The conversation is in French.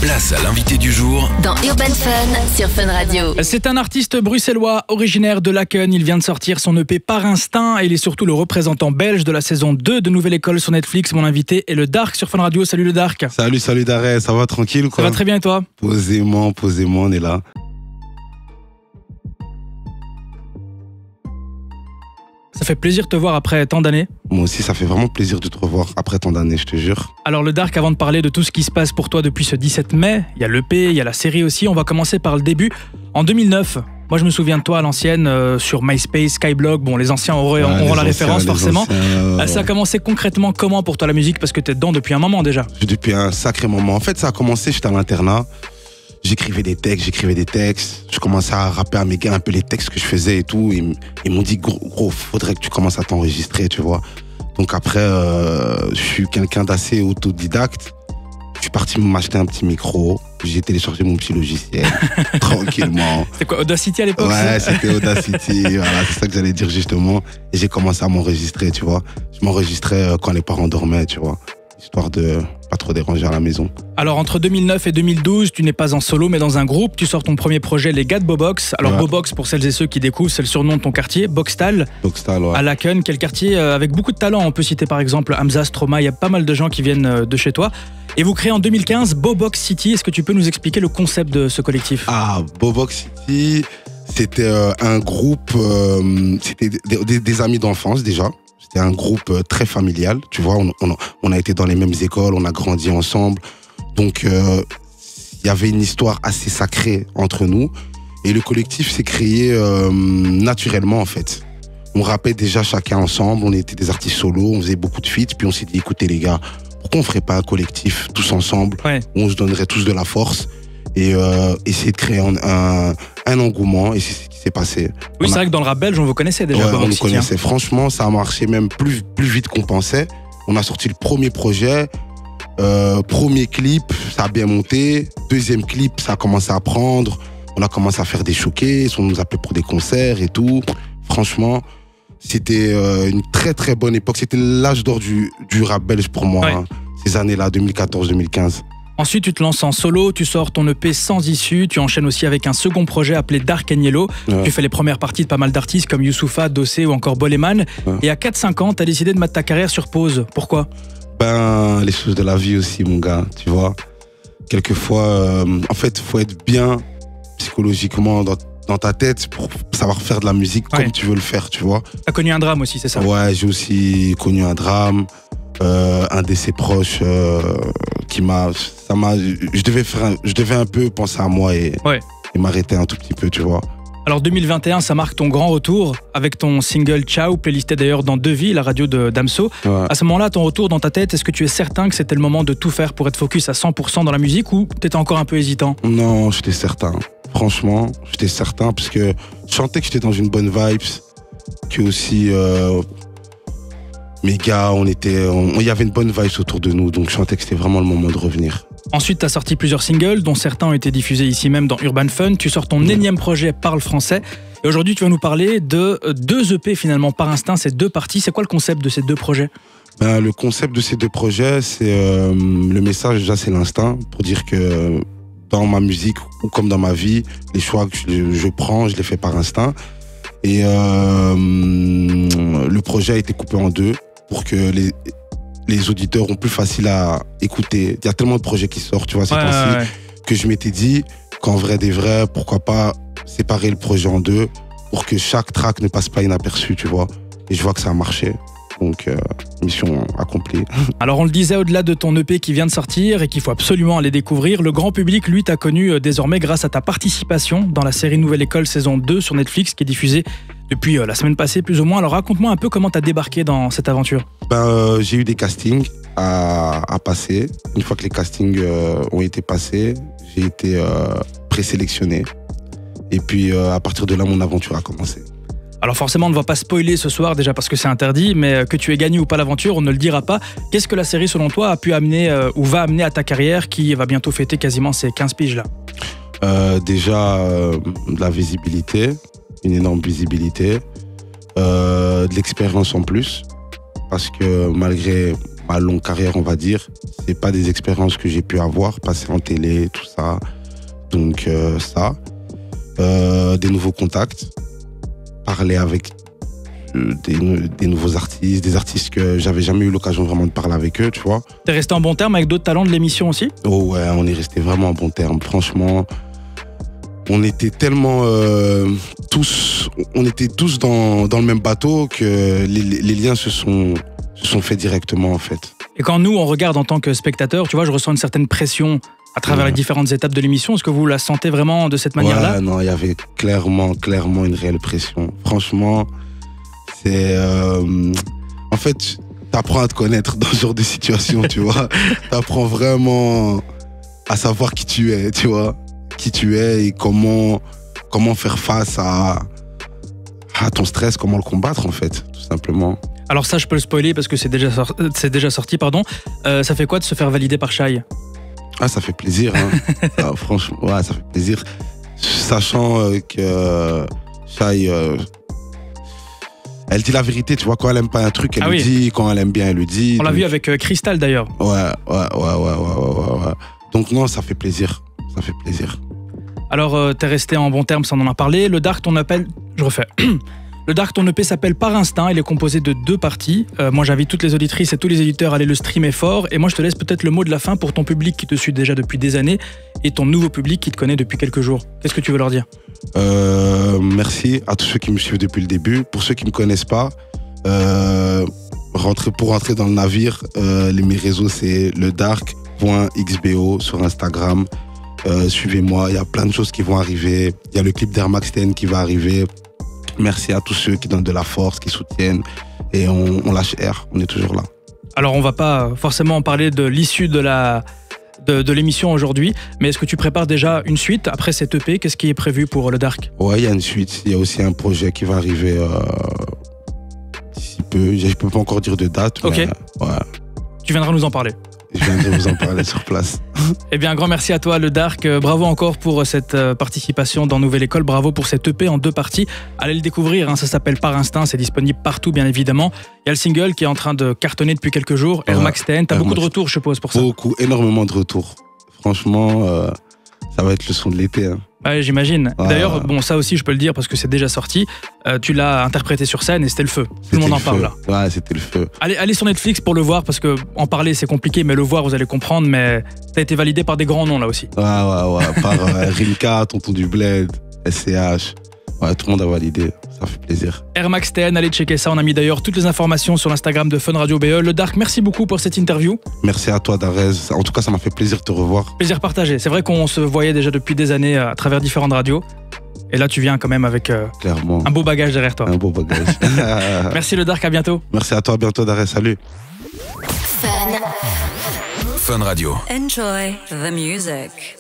Place à l'invité du jour dans Urban Fun sur Fun Radio. C'est un artiste bruxellois originaire de Laken. Il vient de sortir son EP Par Instinct et il est surtout le représentant belge de la saison 2 de Nouvelle École sur Netflix. Mon invité est le Dark sur Fun Radio. Salut le Dark. Salut Daré, ça va tranquille ou quoi? Ça va très bien et toi? Posément, on est là. Ça fait plaisir de te voir après tant d'années. Moi aussi, ça fait vraiment plaisir de te revoir après tant d'années, je te jure. Alors le Dark, avant de parler de tout ce qui se passe pour toi depuis ce 17 mai, il y a l'EP, il y a la série aussi, on va commencer par le début. En 2009, moi je me souviens de toi à l'ancienne, sur MySpace, Skyblog, bon les anciens auront la référence forcément. Ça a commencé concrètement comment pour toi la musique, parce que tu es dedans depuis un moment déjà? Depuis un sacré moment. En fait, ça a commencé, j'étais à l'internat. J'écrivais des textes, je commençais à rapper à mes gars un peu les textes que je faisais et tout. Ils m'ont dit, gros, faudrait que tu commences à t'enregistrer, tu vois. Donc après, je suis quelqu'un d'assez autodidacte. Je suis parti m'acheter un petit micro, j'ai téléchargé mon petit logiciel, tranquillement. C'était quoi, Audacity à l'époque? Ouais, c'était Audacity, voilà, c'est ça que j'allais dire justement. Et j'ai commencé à m'enregistrer, tu vois. Je m'enregistrais quand les parents dormaient, tu vois, histoire de pas trop déranger à la maison. Alors entre 2009 et 2012, tu n'es pas en solo mais dans un groupe, tu sors ton premier projet, les gars de Bobox. Alors ouais. Bobox, pour celles et ceux qui découvrent, c'est le surnom de ton quartier, Boxtal. Boxtal, ouais. À Laken, quel quartier avec beaucoup de talent. On peut citer par exemple Hamza, Stroma, il y a pas mal de gens qui viennent de chez toi. Et vous créez en 2015 Bobox City. Est-ce que tu peux nous expliquer le concept de ce collectif? Ah, Bobox City, c'était un groupe, c'était des amis d'enfance déjà. C'était un groupe très familial, tu vois, on a été dans les mêmes écoles, on a grandi ensemble. Donc, il y avait une histoire assez sacrée entre nous. Et le collectif s'est créé naturellement, en fait. On rappait déjà chacun ensemble, on était des artistes solos, on faisait beaucoup de feats. Puis on s'est dit, écoutez les gars, pourquoi on ferait pas un collectif tous ensemble, où on se donnerait tous de la force et essayer de créer un engouement, et c'est ce qui s'est passé. Oui, c'est vrai que dans le rap belge, on vous connaissait déjà. Ouais, on nous connaissait. Franchement, ça a marché même plus vite qu'on pensait. On a sorti le premier projet, premier clip, ça a bien monté. Deuxième clip, ça a commencé à prendre. On a commencé à faire des showcases, on nous appelait pour des concerts et tout. Franchement, c'était une très très bonne époque. C'était l'âge d'or du rap belge pour moi, hein, ces années-là, 2014-2015. Ensuite, tu te lances en solo, tu sors ton EP Sans Issue, tu enchaînes aussi avec un second projet appelé Dark and Yellow. Ouais. Tu fais les premières parties de pas mal d'artistes comme Youssoupha, Dossé ou encore Boleman. Ouais. Et à 4-5 ans, tu as décidé de mettre ta carrière sur pause. Pourquoi? Les choses de la vie aussi, mon gars, tu vois. Quelquefois, en fait, il faut être bien psychologiquement dans ta tête pour savoir faire de la musique comme tu veux le faire, tu vois. Tu as connu un drame aussi, c'est ça? Ouais, j'ai aussi connu un drame. Un de ses proches je devais un peu penser à moi et m'arrêter un tout petit peu, tu vois. Alors 2021, ça marque ton grand retour avec ton single Ciao, playlisté d'ailleurs dans Devis, la radio de Damso. Ouais. À ce moment-là, ton retour dans ta tête, est-ce que tu es certain que c'était le moment de tout faire pour être focus à 100% dans la musique ou t'étais encore un peu hésitant? Non, j'étais certain. Franchement, j'étais certain parce que je sentais que j'étais dans une bonne vibe, que aussi mes gars, il y avait une bonne vibe autour de nous, donc je sentais que c'était vraiment le moment de revenir. Ensuite, tu as sorti plusieurs singles, dont certains ont été diffusés ici même dans Urban Fun. Tu sors ton énième projet Parle Français. Et aujourd'hui, tu vas nous parler de 2 EP finalement, Par Instinct, c'est 2 parties. C'est quoi le concept de ces 2 projets? Le concept de ces 2 projets, c'est le message, déjà, c'est l'instinct, pour dire que dans ma musique ou comme dans ma vie, les choix que je prends, je les fais par instinct. Et le projet a été coupé en 2 pour que les auditeurs ont plus facile à écouter. Il y a tellement de projets qui sortent, tu vois, ces temps-ci, que je m'étais dit qu'en vrai des vrais, pourquoi pas séparer le projet en 2 pour que chaque track ne passe pas inaperçu, tu vois. Et je vois que ça a marché. Donc, mission accomplie. Alors, on le disait, au-delà de ton EP qui vient de sortir et qu'il faut absolument aller découvrir, le grand public, lui, t'a connu désormais grâce à ta participation dans la série Nouvelle École saison 2 sur Netflix, qui est diffusée depuis la semaine passée, plus ou moins. Alors, raconte-moi un peu comment t'as débarqué dans cette aventure. J'ai eu des castings à passer. Une fois que les castings ont été passés, j'ai été présélectionné. Et puis, à partir de là, mon aventure a commencé. Alors forcément, on ne va pas spoiler ce soir, déjà parce que c'est interdit, mais que tu aies gagné ou pas l'aventure, on ne le dira pas. Qu'est-ce que la série, selon toi, a pu amener ou va amener à ta carrière qui va bientôt fêter quasiment ses 15 piges là? Déjà, de la visibilité, une énorme visibilité, de l'expérience en plus, parce que malgré ma longue carrière, on va dire. C'est pas des expériences que j'ai pu avoir, passer en télé, tout ça. Donc ça, des nouveaux contacts, parler avec des nouveaux artistes, des artistes que j'avais jamais eu l'occasion vraiment de parler avec eux, tu vois. T'es resté en bon terme avec d'autres talents de l'émission aussi? Oh ouais, on est resté vraiment en bon terme. Franchement, on était tellement on était tous dans le même bateau que les liens se sont faits directement en fait. Et quand nous, on regarde en tant que spectateur, tu vois, je ressens une certaine pression à travers les différentes étapes de l'émission. Est-ce que vous la sentez vraiment de cette manière-là? Ouais, non, il y avait clairement une réelle pression. Franchement, c'est... en fait, t'apprends à te connaître dans ce genre de situation, tu vois. T'apprends vraiment à savoir qui tu es, tu vois. Qui tu es et comment faire face à ton stress, comment le combattre, en fait, tout simplement. Alors ça, je peux le spoiler parce que c'est déjà sorti, pardon. Ça fait quoi de se faire valider par Shai? Ah, ça fait plaisir, hein. Ah, franchement, ouais, ça fait plaisir. Sachant que Shai, elle dit la vérité, tu vois, quand elle aime pas un truc, elle le dit, quand elle aime bien, elle le dit. On l'a vu avec Crystal d'ailleurs. Ouais. Donc non, ça fait plaisir, ça fait plaisir. Alors, t'es resté en bon terme, ça on en a parlé. Le Dark, ton EP, je refais. Le Dark, ton EP s'appelle Par Instinct, il est composé de 2 parties. Moi, j'invite toutes les auditrices et tous les éditeurs à aller le streamer fort. Et moi, je te laisse peut-être le mot de la fin pour ton public qui te suit déjà depuis des années et ton nouveau public qui te connaît depuis quelques jours. Qu'est-ce que tu veux leur dire? Merci à tous ceux qui me suivent depuis le début. Pour ceux qui ne me connaissent pas, pour rentrer dans le navire, mes réseaux, c'est ledark.xbo sur Instagram. Suivez-moi, il y a plein de choses qui vont arriver. Il y a le clip d'Air Max 10 qui va arriver. Merci à tous ceux qui donnent de la force, qui soutiennent. Et on lâche R, on est toujours là. Alors, on va pas forcément parler de l'issue de l'émission aujourd'hui, mais est-ce que tu prépares déjà une suite après cette EP? Qu'est-ce qui est prévu pour le Dark? Ouais, il y a une suite. Il y a aussi un projet qui va arriver d'ici peu. Je peux pas encore dire de date. Ok. Mais, ouais. Tu viendras nous en parler. Je viendrai vous en parler sur place. Eh bien, un grand merci à toi, le Dark. Bravo encore pour cette participation dans Nouvelle École. Bravo pour cette EP en 2 parties. Allez le découvrir, hein, ça s'appelle Par Instinct. C'est disponible partout, bien évidemment. Il y a le single qui est en train de cartonner depuis quelques jours, Air Max 10. T'as beaucoup de retours, je suppose, pour ça. Beaucoup, énormément de retours. Franchement, ça va être le son de l'été. Hein. Ouais, j'imagine. D'ailleurs, bon, ça aussi, je peux le dire parce que c'est déjà sorti. Tu l'as interprété sur scène et c'était le feu. Tout le monde en parle là. Ouais, c'était le feu. Allez sur Netflix pour le voir parce que en parler c'est compliqué, mais le voir vous allez comprendre. Mais t'as été validé par des grands noms là aussi. Ouais. Par Rimka, Tonton du Bled, SCH. Ouais, tout le monde a validé. Ça fait plaisir. Air Max 10, allez checker ça. On a mis d'ailleurs toutes les informations sur l'Instagram de Fun Radio BE. Le Dark, merci beaucoup pour cette interview. Merci à toi, Darez. En tout cas, ça m'a fait plaisir de te revoir. Plaisir partagé. C'est vrai qu'on se voyait déjà depuis des années à travers différentes radios. Et là, tu viens quand même avec clairement un beau bagage derrière toi. Un beau bagage. Merci le Dark, à bientôt. Merci à toi, à bientôt, Darez. Salut. Fun Radio. Enjoy the music.